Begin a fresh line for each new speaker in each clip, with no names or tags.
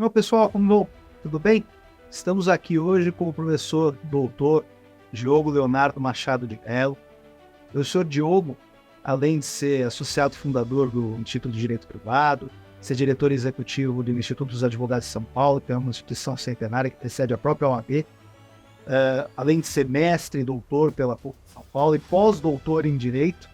Olá pessoal, como vão? Tudo bem? Estamos aqui hoje com o professor doutor Diogo Leonardo Machado de Mello. O professor Diogo, além de ser associado fundador do Instituto de Direito Privado, ser diretor executivo do Instituto dos Advogados de São Paulo, que é uma instituição centenária que precede a própria OAB, além de ser mestre e doutor pela PUC de São Paulo e pós-doutor em Direito,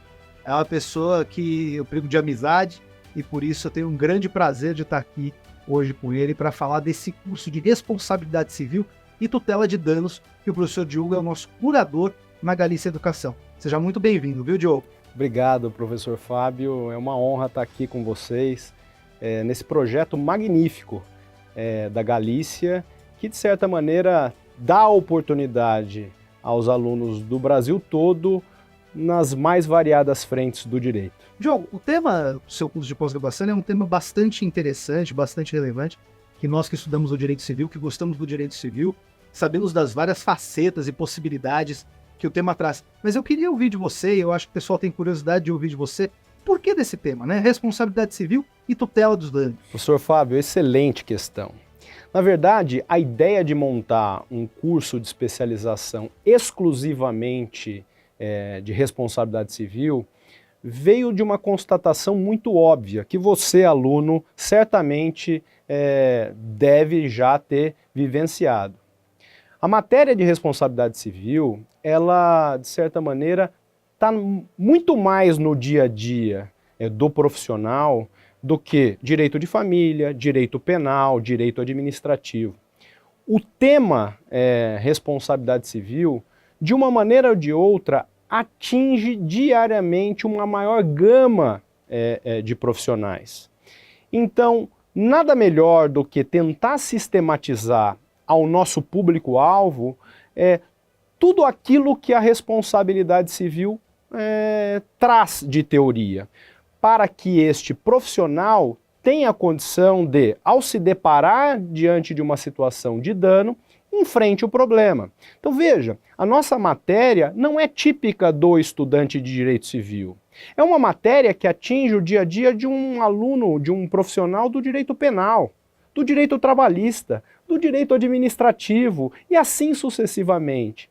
é uma pessoa que eu prego de amizade e por isso eu tenho um grande prazer de estar aqui hoje com ele para falar desse curso de responsabilidade civil e tutela de danos que o professor Diogo é o nosso curador na Galícia Educação. Seja muito bem-vindo, viu, Diogo?
Obrigado, professor Fábio. É uma honra estar aqui com vocês nesse projeto magnífico da Galícia, que de certa maneira dá oportunidade aos alunos do Brasil todo nas mais variadas frentes do direito.
Diogo, o tema do seu curso de pós-graduação é um tema bastante interessante, bastante relevante, que nós que estudamos o direito civil, que gostamos do direito civil, sabemos das várias facetas e possibilidades que o tema traz. Mas eu queria ouvir de você, e eu acho que o pessoal tem curiosidade de ouvir de você, por que desse tema, né? Responsabilidade civil e tutela dos danos.
Professor Fábio, excelente questão. Na verdade, a ideia de montar um curso de especialização exclusivamente de responsabilidade civil veio de uma constatação muito óbvia, que você, aluno, certamente deve já ter vivenciado. A matéria de responsabilidade civil, ela, de certa maneira, está muito mais no dia a dia do profissional do que direito de família, direito penal, direito administrativo. O tema responsabilidade civil, de uma maneira ou de outra, atinge diariamente uma maior gama de profissionais. Então, nada melhor do que tentar sistematizar ao nosso público-alvo tudo aquilo que a responsabilidade civil traz de teoria, para que este profissional tenha a condição de, ao se deparar diante de uma situação de dano, enfrente o problema. Então veja, a nossa matéria não é típica do estudante de direito civil. É uma matéria que atinge o dia a dia de um aluno, de um profissional do direito penal, do direito trabalhista, do direito administrativo e assim sucessivamente.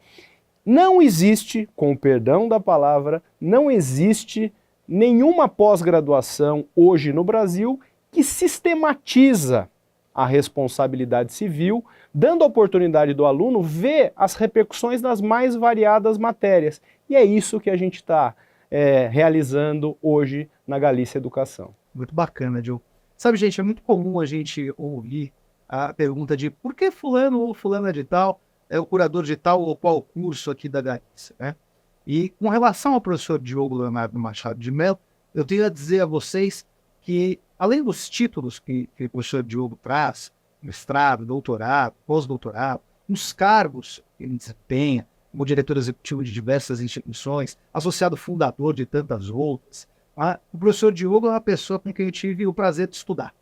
Não existe, com o perdão da palavra, não existe nenhuma pós-graduação hoje no Brasil que sistematiza a responsabilidade civil, dando a oportunidade do aluno ver as repercussões das mais variadas matérias. E é isso que a gente está realizando hoje na Galícia Educação.
Muito bacana, Diogo. Sabe, gente, é muito comum a gente ouvir a pergunta de por que fulano ou fulana de tal é o curador de tal ou qual curso aqui da Galícia, né? E com relação ao professor Diogo Leonardo Machado de Mello, eu tenho a dizer a vocês que, além dos títulos que o professor Diogo traz, mestrado, doutorado, pós-doutorado, os cargos que ele desempenha, como diretor executivo de diversas instituições, associado fundador de tantas outras, o professor Diogo é uma pessoa com quem eu tive o prazer de estudar.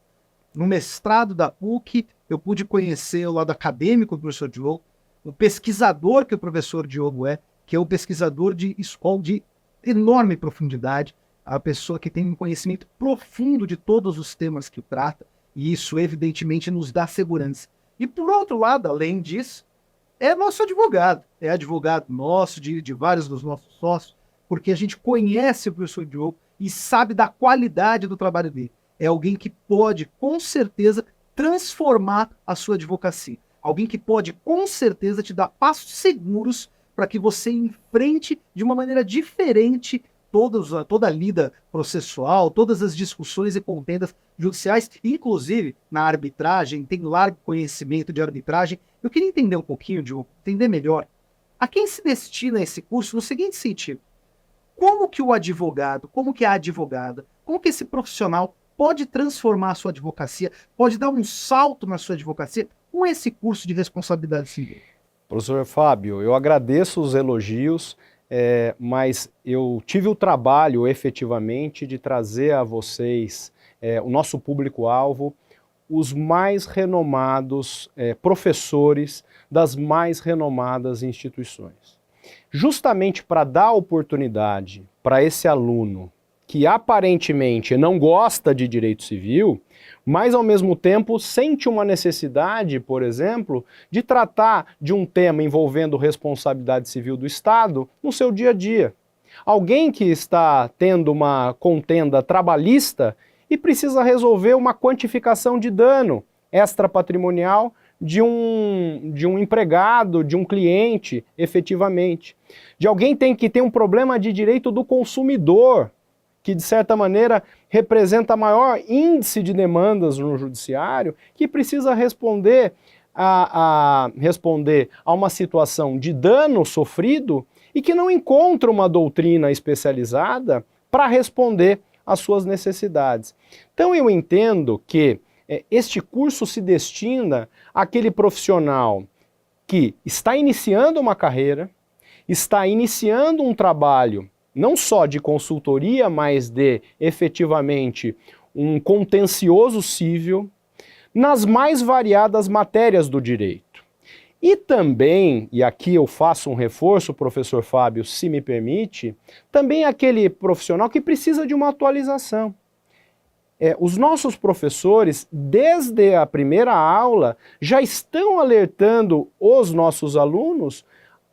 No mestrado da PUC, eu pude conhecer o lado acadêmico do professor Diogo, o pesquisador que o professor Diogo que é um pesquisador de escola de enorme profundidade, a pessoa que tem um conhecimento profundo de todos os temas que o trata, e isso evidentemente nos dá segurança. E por outro lado, além disso, é nosso advogado, é advogado nosso, de vários dos nossos sócios, porque a gente conhece o professor Diogo e sabe da qualidade do trabalho dele. É alguém que pode, com certeza, transformar a sua advocacia. Alguém que pode, com certeza, te dar passos seguros para que você enfrente de uma maneira diferente toda a lida processual, todas as discussões e contendas judiciais, inclusive na arbitragem, tem largo conhecimento de arbitragem. Eu queria entender um pouquinho, Diogo, entender melhor, a quem se destina esse curso no seguinte sentido: como que o advogado, como que a advogada, como que esse profissional pode transformar a sua advocacia, pode dar um salto na sua advocacia com esse curso de responsabilidade civil?
Professor Fábio, eu agradeço os elogios, mas eu tive o trabalho efetivamente de trazer a vocês, o nosso público-alvo, os mais renomados professores das mais renomadas instituições. Justamente para dar oportunidade para esse aluno que aparentemente não gosta de direito civil, mas ao mesmo tempo sente uma necessidade, por exemplo, de tratar de um tema envolvendo responsabilidade civil do Estado no seu dia a dia. Alguém que está tendo uma contenda trabalhista e precisa resolver uma quantificação de dano extrapatrimonial de um empregado, de um cliente, efetivamente. De alguém que tem um problema de direito do consumidor, que de certa maneira representa maior índice de demandas no judiciário, que precisa responder a uma situação de dano sofrido e que não encontra uma doutrina especializada para responder às suas necessidades. Então eu entendo que este curso se destina àquele profissional que está iniciando uma carreira, está iniciando um trabalho não só de consultoria, mas de, efetivamente, um contencioso cível nas mais variadas matérias do direito. E também, e aqui eu faço um reforço, professor Fábio, se me permite, também aquele profissional que precisa de uma atualização. Os nossos professores, desde a primeira aula, já estão alertando os nossos alunos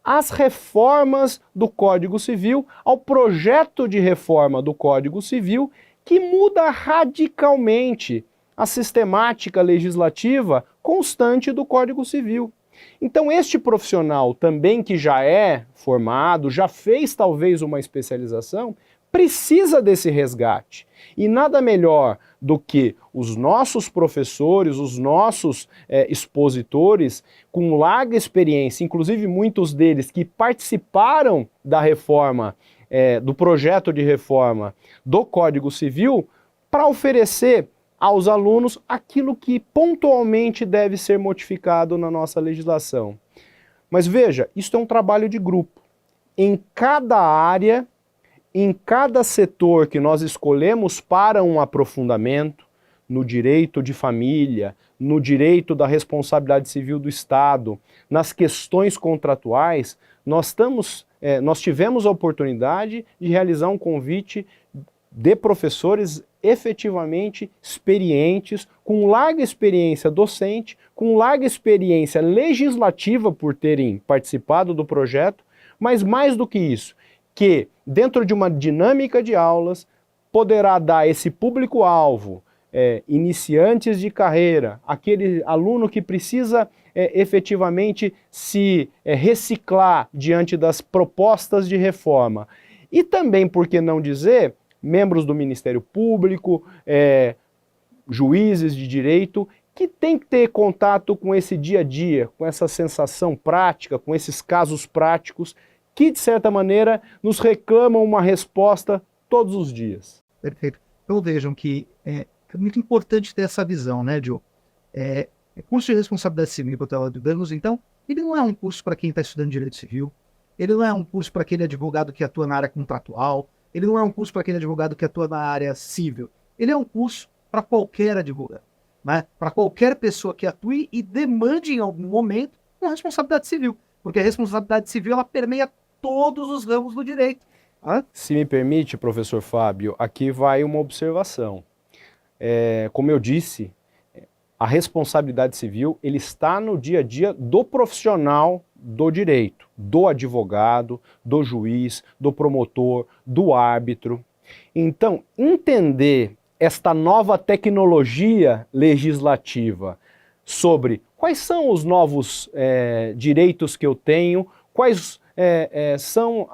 às reformas do Código Civil, ao projeto de reforma do Código Civil, que muda radicalmente a sistemática legislativa constante do Código Civil. Então este profissional também que já é formado, já fez talvez uma especialização, precisa desse resgate. E nada melhor do que os nossos professores, os nossos expositores, com larga experiência, inclusive muitos deles que participaram da reforma, do projeto de reforma do Código Civil, para oferecer aos alunos aquilo que pontualmente deve ser modificado na nossa legislação. Mas veja, isso é um trabalho de grupo. Em cada área, em cada setor que nós escolhemos para um aprofundamento, no direito de família, no direito da responsabilidade civil do Estado, nas questões contratuais, nós tivemos a oportunidade de realizar um convite de professores efetivamente experientes, com larga experiência docente, com larga experiência legislativa por terem participado do projeto, mas mais do que isso, que dentro de uma dinâmica de aulas poderá dar esse público-alvo, iniciantes de carreira, aquele aluno que precisa efetivamente se reciclar diante das propostas de reforma. E também, por que não dizer, membros do Ministério Público, juízes de direito, que tem que ter contato com esse dia a dia, com essa sensação prática, com esses casos práticos, que de certa maneira nos reclamam uma resposta todos os dias.
Perfeito. Então vejam que é muito importante ter essa visão, né, Diogo? Curso de responsabilidade civil e tutela de danos, então, ele não é um curso para quem está estudando direito civil, ele não é um curso para aquele advogado que atua na área contratual, ele não é um curso para aquele advogado que atua na área civil, ele é um curso para qualquer advogado, né? Para qualquer pessoa que atue e demande em algum momento uma responsabilidade civil, porque a responsabilidade civil ela permeia todos os ramos do direito.
Se me permite, professor Fábio, aqui vai uma observação. Como eu disse, a responsabilidade civil ele está no dia a dia do profissional do direito, do advogado, do juiz, do promotor, do árbitro. Então, entender esta nova tecnologia legislativa sobre quais são os novos direitos que eu tenho, quais são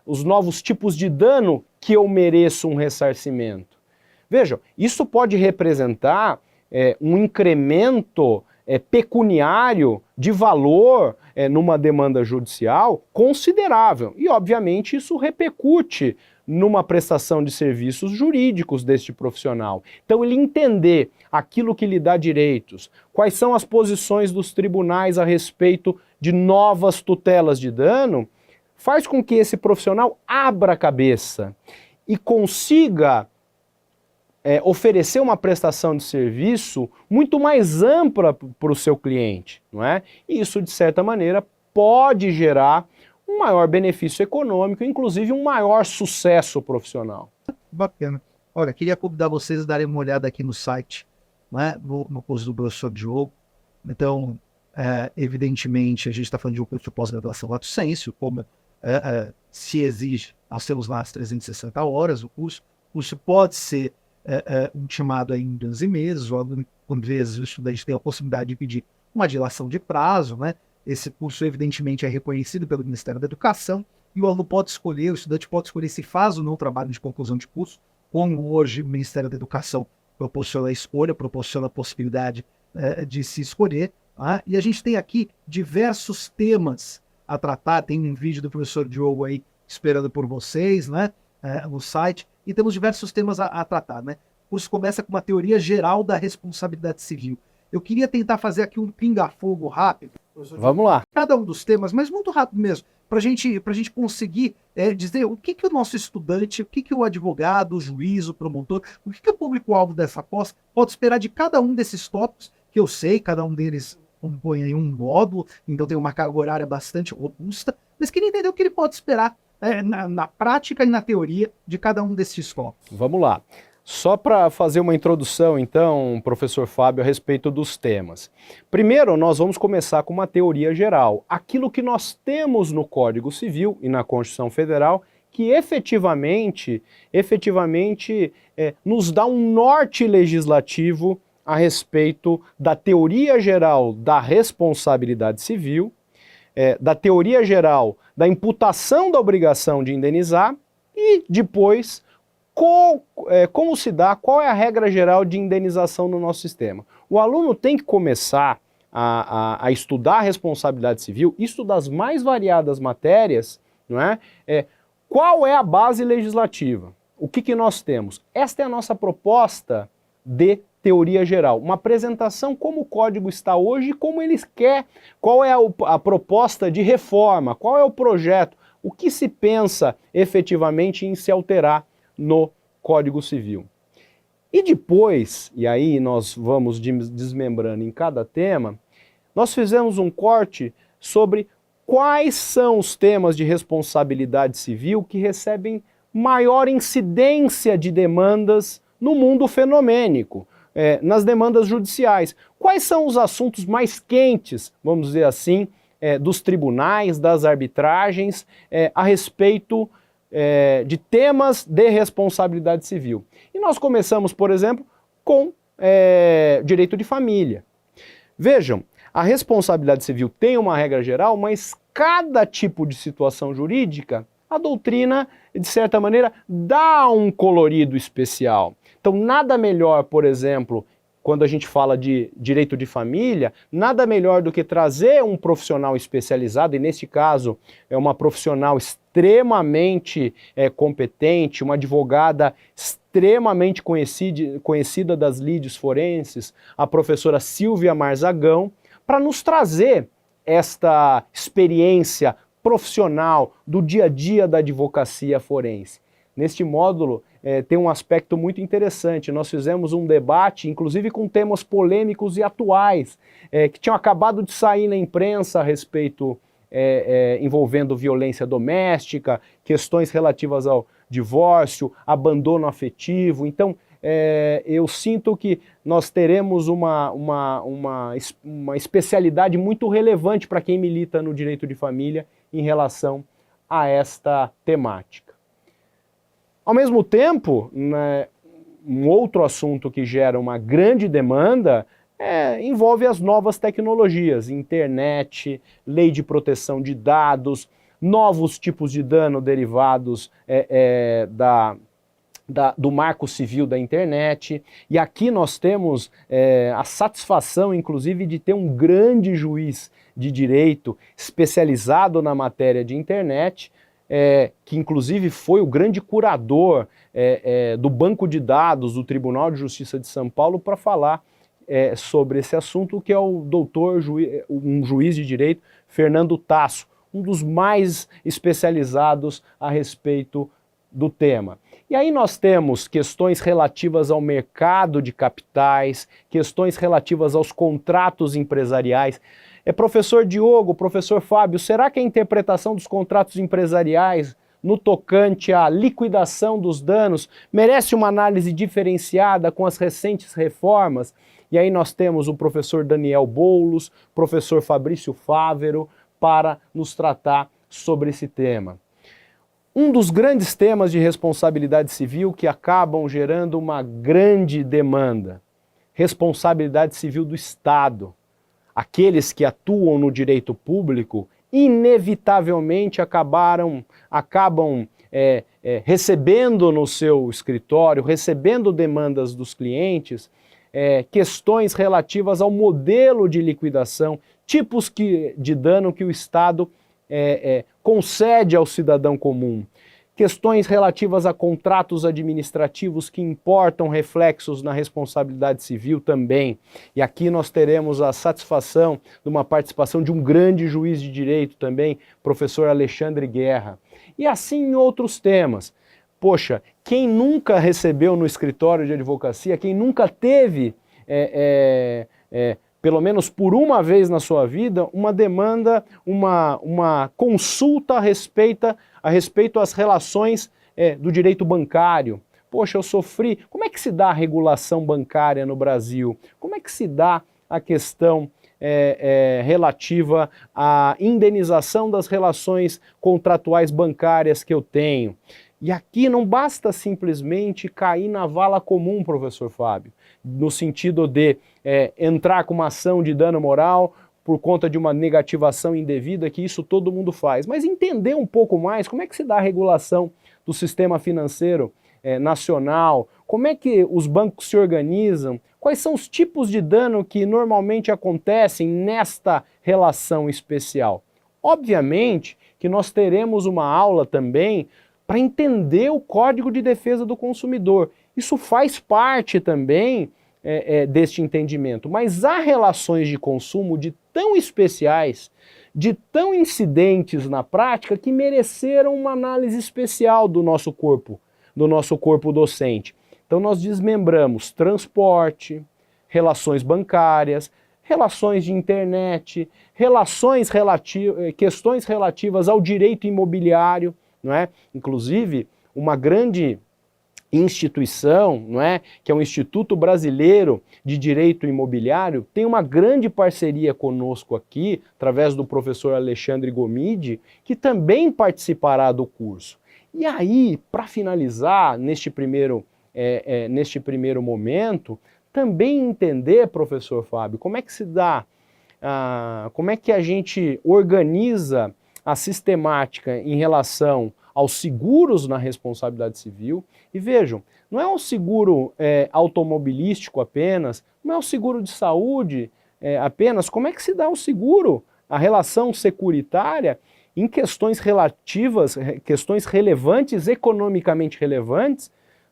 os novos tipos de dano que eu mereço um ressarcimento. Vejam, isso pode representar um incremento pecuniário de valor numa demanda judicial considerável. E, obviamente, isso repercute numa prestação de serviços jurídicos deste profissional. Então, ele entender aquilo que lhe dá direitos, quais são as posições dos tribunais a respeito de novas tutelas de dano, faz com que esse profissional abra a cabeça e consiga oferecer uma prestação de serviço muito mais ampla para o seu cliente, não é? E isso, de certa maneira, pode gerar um maior benefício econômico, inclusive um maior sucesso profissional.
Bacana. Olha, queria convidar vocês a darem uma olhada aqui no site, né, no curso do professor Diogo. Então, evidentemente, a gente está falando de um curso de pós-graduação lato sensu, como se exige, nós temos lá as 360 horas o curso. O curso pode ser ultimado aí em 12 meses, ou às vezes o estudante tem a possibilidade de pedir uma dilação de prazo, né? Esse curso, evidentemente, é reconhecido pelo Ministério da Educação, e o aluno pode escolher, o estudante pode escolher se faz ou não o trabalho de conclusão de curso, como hoje o Ministério da Educação proporciona a escolha, proporciona a possibilidade de se escolher. Tá? E a gente tem aqui diversos temas a tratar, tem um vídeo do professor Diogo aí esperando por vocês, né, no site, e temos diversos temas a tratar. Né? O curso começa com uma teoria geral da responsabilidade civil. Eu queria tentar fazer aqui um pinga-fogo rápido.
Vamos lá.
Cada um dos temas, mas muito rápido mesmo, para gente conseguir dizer o que o nosso estudante, o que o advogado, o juiz, o promotor, o que o público-alvo dessa pós pode esperar de cada um desses tópicos, que eu sei, cada um deles compõe aí um módulo, então tem uma carga horária bastante robusta, mas queria entender o que ele pode esperar na prática e na teoria de cada um desses tópicos.
Vamos lá. Só para fazer uma introdução, então, professor Fábio, a respeito dos temas. Primeiro, nós vamos começar com uma teoria geral. Aquilo que nós temos no Código Civil e na Constituição Federal, que efetivamente nos dá um norte legislativo a respeito da teoria geral da responsabilidade civil, da teoria geral da imputação da obrigação de indenizar e depois como se dá, qual é a regra geral de indenização no nosso sistema. O aluno tem que começar a estudar a responsabilidade civil, isso das mais variadas matérias, não é? Qual é a base legislativa? O que nós temos? Esta é a nossa proposta de teoria geral, uma apresentação como o código está hoje e como ele quer, qual é a proposta de reforma, qual é o projeto, o que se pensa efetivamente em se alterar no Código Civil. E depois, e aí nós vamos desmembrando em cada tema, nós fizemos um corte sobre quais são os temas de responsabilidade civil que recebem maior incidência de demandas no mundo fenomênico, nas demandas judiciais. Quais são os assuntos mais quentes, vamos dizer assim, dos tribunais, das arbitragens, a respeito de temas de responsabilidade civil. E nós começamos, por exemplo, com direito de família. Vejam, a responsabilidade civil tem uma regra geral, mas cada tipo de situação jurídica, a doutrina, de certa maneira, dá um colorido especial. Então, nada melhor, por exemplo, quando a gente fala de direito de família, nada melhor do que trazer um profissional especializado, e neste caso é uma profissional extremamente competente, uma advogada extremamente conhecida das lides forenses, a professora Silvia Marzagão, para nos trazer esta experiência profissional do dia a dia da advocacia forense. Neste módulo tem um aspecto muito interessante. Nós fizemos um debate, inclusive com temas polêmicos e atuais, que tinham acabado de sair na imprensa a respeito, envolvendo violência doméstica, questões relativas ao divórcio, abandono afetivo. Então, eu sinto que nós teremos uma especialidade muito relevante para quem milita no direito de família em relação a esta temática. Ao mesmo tempo, né, um outro assunto que gera uma grande demanda envolve as novas tecnologias, internet, lei de proteção de dados, novos tipos de dano derivados do marco civil da internet. E aqui nós temos a satisfação, inclusive, de ter um grande juiz de direito especializado na matéria de internet, que inclusive foi o grande curador do banco de dados do Tribunal de Justiça de São Paulo para falar sobre esse assunto, que é o um juiz de direito, Fernando Tasso, um dos mais especializados a respeito do tema. E aí nós temos questões relativas ao mercado de capitais, questões relativas aos contratos empresariais. Professor Diogo, professor Fábio, será que a interpretação dos contratos empresariais no tocante à liquidação dos danos, merece uma análise diferenciada com as recentes reformas. E aí nós temos o professor Daniel Boulos, professor Fabrício Fávero, para nos tratar sobre esse tema. Um dos grandes temas de responsabilidade civil que acabam gerando uma grande demanda, responsabilidade civil do Estado. Aqueles que atuam no direito público inevitavelmente acabam recebendo no seu escritório, recebendo demandas dos clientes, questões relativas ao modelo de liquidação, tipos de dano que o Estado concede ao cidadão comum, questões relativas a contratos administrativos que importam reflexos na responsabilidade civil também. E aqui nós teremos a satisfação de uma participação de um grande juiz de direito também, professor Alexandre Guerra. E assim em outros temas. Poxa, quem nunca recebeu no escritório de advocacia, quem nunca teve, pelo menos por uma vez na sua vida, uma demanda, uma consulta a respeito às relações do direito bancário. Poxa, eu sofri. Como é que se dá a regulação bancária no Brasil? Como é que se dá a questão relativa à indenização das relações contratuais bancárias que eu tenho? E aqui não basta simplesmente cair na vala comum, professor Fábio, no sentido de entrar com uma ação de dano moral por conta de uma negativação indevida, que isso todo mundo faz, mas entender um pouco mais como é que se dá a regulação do sistema financeiro nacional, como é que os bancos se organizam, quais são os tipos de dano que normalmente acontecem nesta relação especial. Obviamente que nós teremos uma aula também para entender o Código de Defesa do Consumidor. Isso faz parte também deste entendimento, mas há relações de consumo de tão especiais, de tão incidentes na prática, que mereceram uma análise especial do nosso corpo docente. Então nós desmembramos transporte, relações bancárias, relações de internet, questões relativas ao direito imobiliário, não é? Inclusive, uma grande instituição, não é? Que é o Instituto Brasileiro de Direito Imobiliário, tem uma grande parceria conosco aqui, através do professor Alexandre Gomide, que também participará do curso. E aí, para finalizar, neste primeiro momento, também entender, professor Fábio, como é que se dá, como é que a gente organiza a sistemática em relação aos seguros na responsabilidade civil. E vejam, não é um seguro automobilístico apenas, não é um seguro de saúde apenas, como é que se dá o seguro, a relação securitária em questões relativas, questões relevantes, economicamente relevantes,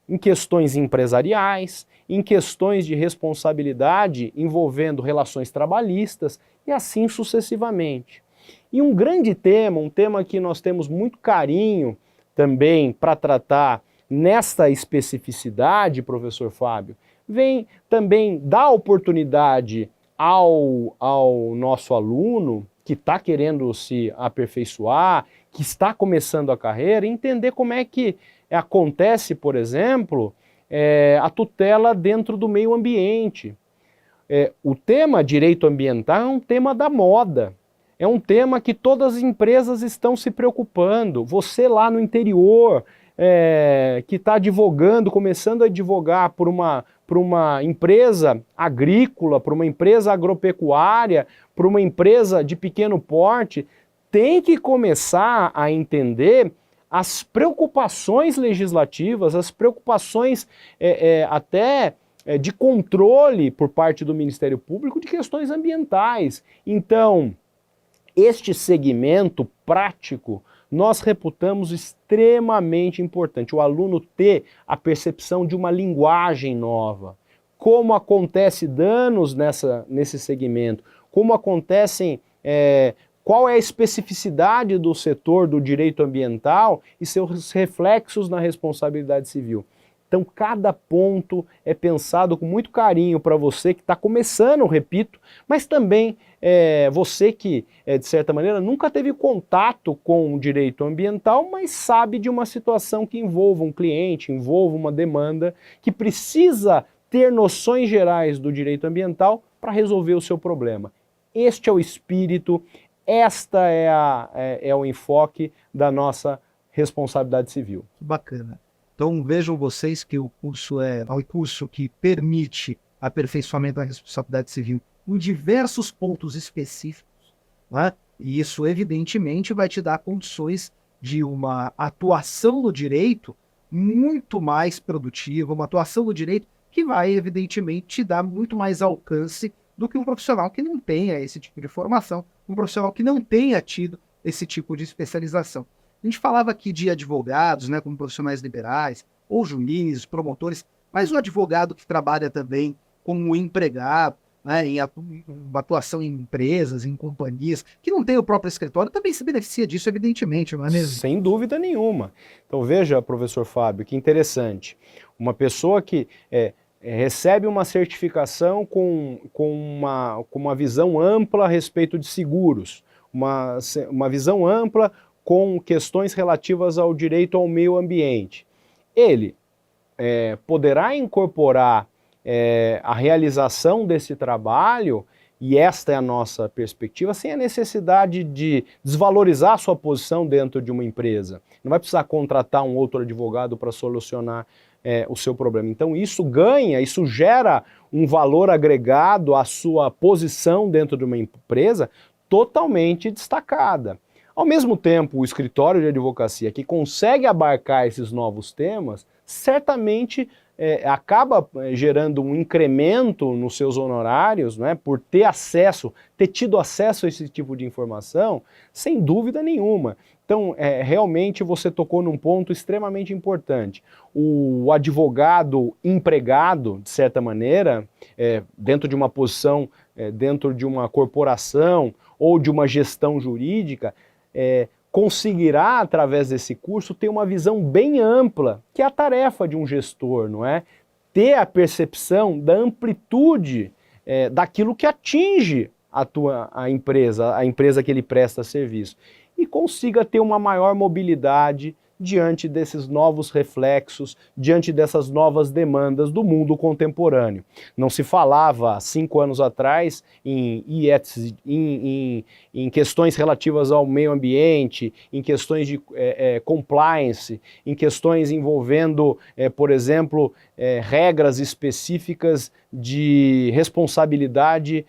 em questões empresariais, em questões de responsabilidade envolvendo relações trabalhistas e assim sucessivamente. E um grande tema, um tema que nós temos muito carinho também para tratar nesta especificidade, professor Fábio, vem também dar oportunidade ao nosso aluno que está querendo se aperfeiçoar, que está começando a carreira, entender como é que acontece, por exemplo, a tutela dentro do meio ambiente. O tema direito ambiental é um tema da moda. É um tema que todas as empresas estão se preocupando. Você lá no interior, que está advogando, começando a advogar por uma empresa agrícola, por uma empresa agropecuária, por uma empresa de pequeno porte, tem que começar a entender as preocupações legislativas, as preocupações até de controle por parte do Ministério Público de questões ambientais. Então, este segmento prático nós reputamos extremamente importante. O aluno ter a percepção de uma linguagem nova. Como acontecem danos nesse segmento, como acontecem, qual é a especificidade do setor do direito ambiental e seus reflexos na responsabilidade civil. Então cada ponto é pensado com muito carinho para você que está começando, repito, mas também você que, de certa maneira, nunca teve contato com o direito ambiental, mas sabe de uma situação que envolva um cliente, envolva uma demanda, que precisa ter noções gerais do direito ambiental para resolver o seu problema. Este é o espírito, esta é o enfoque da nossa responsabilidade civil.
Bacana. Então vejam vocês que o curso é um curso que permite aperfeiçoamento da responsabilidade civil em diversos pontos específicos, né? E isso evidentemente vai te dar condições de uma atuação no direito muito mais produtiva, uma atuação no direito que vai evidentemente te dar muito mais alcance do que um profissional que não tenha esse tipo de formação, um profissional que não tenha tido esse tipo de especialização. A gente falava aqui de advogados, né, como profissionais liberais, ou juízes, promotores, mas o advogado que trabalha também como empregado, né, em atuação em empresas, em companhias, que não tem o próprio escritório, também se beneficia disso, evidentemente, não é mesmo?
Sem dúvida nenhuma. Então veja, professor Fábio, que interessante. Uma pessoa que recebe uma certificação com uma visão ampla a respeito de seguros, uma visão ampla com questões relativas ao direito ao meio ambiente. Ele poderá incorporar a realização desse trabalho, e esta é a nossa perspectiva, sem a necessidade de desvalorizar a sua posição dentro de uma empresa. Não vai precisar contratar um outro advogado para solucionar o seu problema. Então isso gera um valor agregado à sua posição dentro de uma empresa totalmente destacada. Ao mesmo tempo, o escritório de advocacia que consegue abarcar esses novos temas, certamente acaba gerando um incremento nos seus honorários, né, por ter tido acesso a esse tipo de informação, sem dúvida nenhuma. Então, realmente você tocou num ponto extremamente importante. O advogado empregado, de certa maneira, dentro de uma posição, dentro de uma corporação ou de uma gestão jurídica, conseguirá, através desse curso, ter uma visão bem ampla, que é a tarefa de um gestor, não é? Ter a percepção da amplitude daquilo que atinge a empresa que ele presta serviço, e consiga ter uma maior mobilidade diante desses novos reflexos, diante dessas novas demandas do mundo contemporâneo. Não se falava 5 anos atrás em questões relativas ao meio ambiente, em questões de compliance, em questões envolvendo, por exemplo, regras específicas de responsabilidade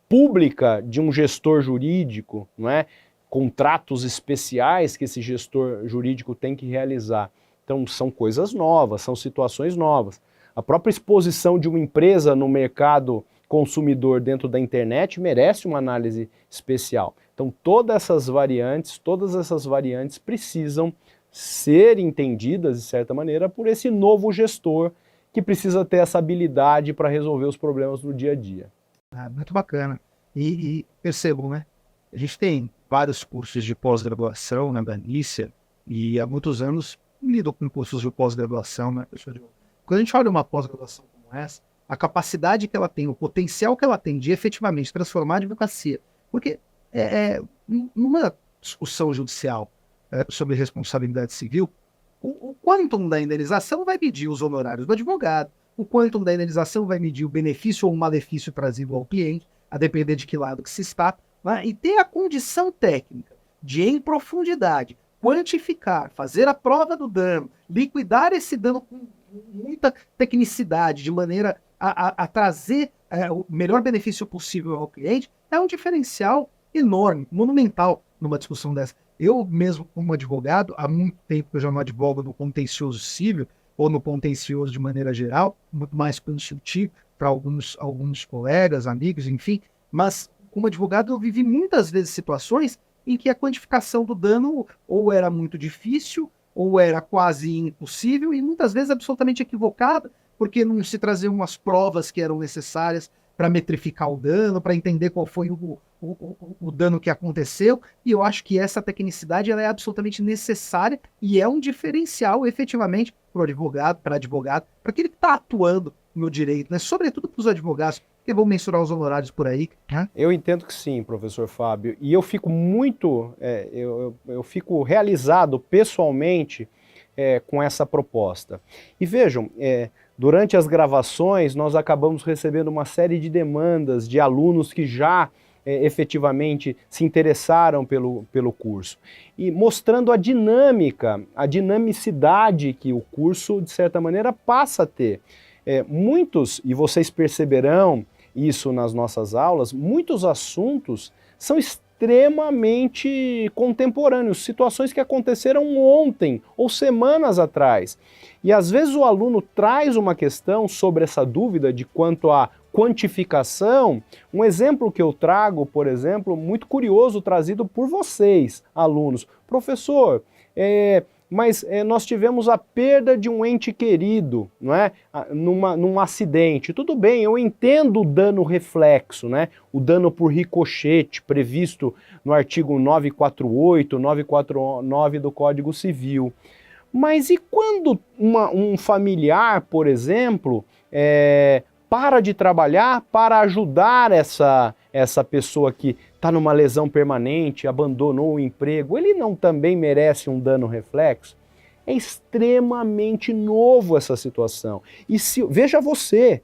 pública de um gestor jurídico, não é? Contratos especiais que esse gestor jurídico tem que realizar. Então são coisas novas, são situações novas. A própria exposição de uma empresa no mercado consumidor dentro da internet merece uma análise especial. Então todas essas variantes precisam ser entendidas, de certa maneira, por esse novo gestor que precisa ter essa habilidade para resolver os problemas do dia a dia.
Muito bacana. E percebam, né? A gente tem vários cursos de pós-graduação na Danícia, e há muitos anos lido com cursos de pós-graduação, né? Quando a gente olha uma pós-graduação como essa, a capacidade que ela tem, o potencial que ela tem de efetivamente transformar a advocacia, porque numa discussão judicial sobre responsabilidade civil, o quantum da indenização vai medir os honorários do advogado, o quantum da indenização vai medir o benefício ou o malefício trazido ao cliente, a depender de que lado que se está, né? E ter a condição técnica de, em profundidade, quantificar, fazer a prova do dano, liquidar esse dano com muita tecnicidade, de maneira a trazer o melhor benefício possível ao cliente, é um diferencial enorme, monumental numa discussão dessa. Eu mesmo, como advogado, há muito tempo que eu já não advogo no contencioso civil, ou no contencioso de maneira geral, muito mais consultivo para alguns colegas, amigos, enfim, mas como advogado eu vivi muitas vezes situações em que a quantificação do dano ou era muito difícil, ou era quase impossível, e muitas vezes absolutamente equivocada, porque não se traziam as provas que eram necessárias para metrificar o dano, para entender qual foi o dano que aconteceu, e eu acho que essa tecnicidade ela é absolutamente necessária e é um diferencial efetivamente para advogado, para aquele que está atuando no direito, né? Sobretudo para os advogados, que vão mensurar os honorários por aí, né?
Eu entendo que sim, professor Fábio, e eu fico muito, eu fico realizado pessoalmente com essa proposta. E vejam, durante as gravações nós acabamos recebendo uma série de demandas de alunos que já efetivamente se interessaram pelo curso, e mostrando a dinâmica, a dinamicidade que o curso, de certa maneira, passa a ter. Muitos, e vocês perceberão isso nas nossas aulas, muitos assuntos são extremamente contemporâneos, situações que aconteceram ontem ou semanas atrás. E às vezes o aluno traz uma questão sobre essa dúvida de quanto à quantificação. Um exemplo que eu trago, por exemplo, muito curioso, trazido por vocês, alunos. Professor, mas nós tivemos a perda de um ente querido, não é? Num acidente. Tudo bem, eu entendo o dano reflexo, né? O dano por ricochete, previsto no artigo 948, 949 do Código Civil. Mas e quando um familiar, por exemplo, para de trabalhar para ajudar essa pessoa que está numa lesão permanente, abandonou o emprego, ele não também merece um dano reflexo? É extremamente novo essa situação. E veja você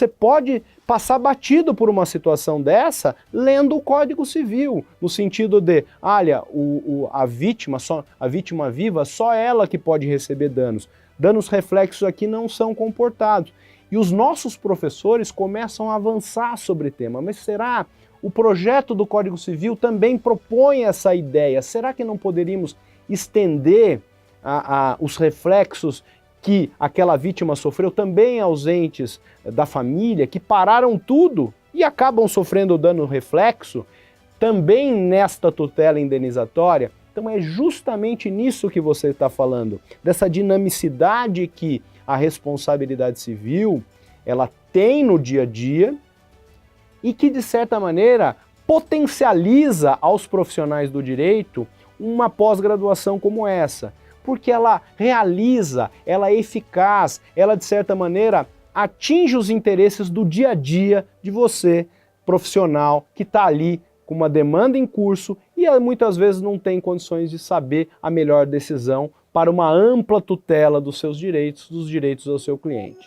pode passar batido por uma situação dessa lendo o Código Civil, no sentido de, olha, a vítima viva, só ela que pode receber danos. Danos reflexos aqui não são comportados. E os nossos professores começam a avançar sobre o tema. Mas será o projeto do Código Civil também propõe essa ideia? Será que não poderíamos estender os reflexos que aquela vítima sofreu também aos entes da família, que pararam tudo e acabam sofrendo dano reflexo, também nesta tutela indenizatória? Então é justamente nisso que você está falando, dessa dinamicidade que a responsabilidade civil ela tem no dia a dia e que, de certa maneira, potencializa aos profissionais do direito uma pós-graduação como essa, porque ela realiza, ela é eficaz, ela, de certa maneira, atinge os interesses do dia a dia de você, profissional, que está ali com uma demanda em curso e muitas vezes não tem condições de saber a melhor decisão para uma ampla tutela dos seus direitos, dos direitos do seu cliente.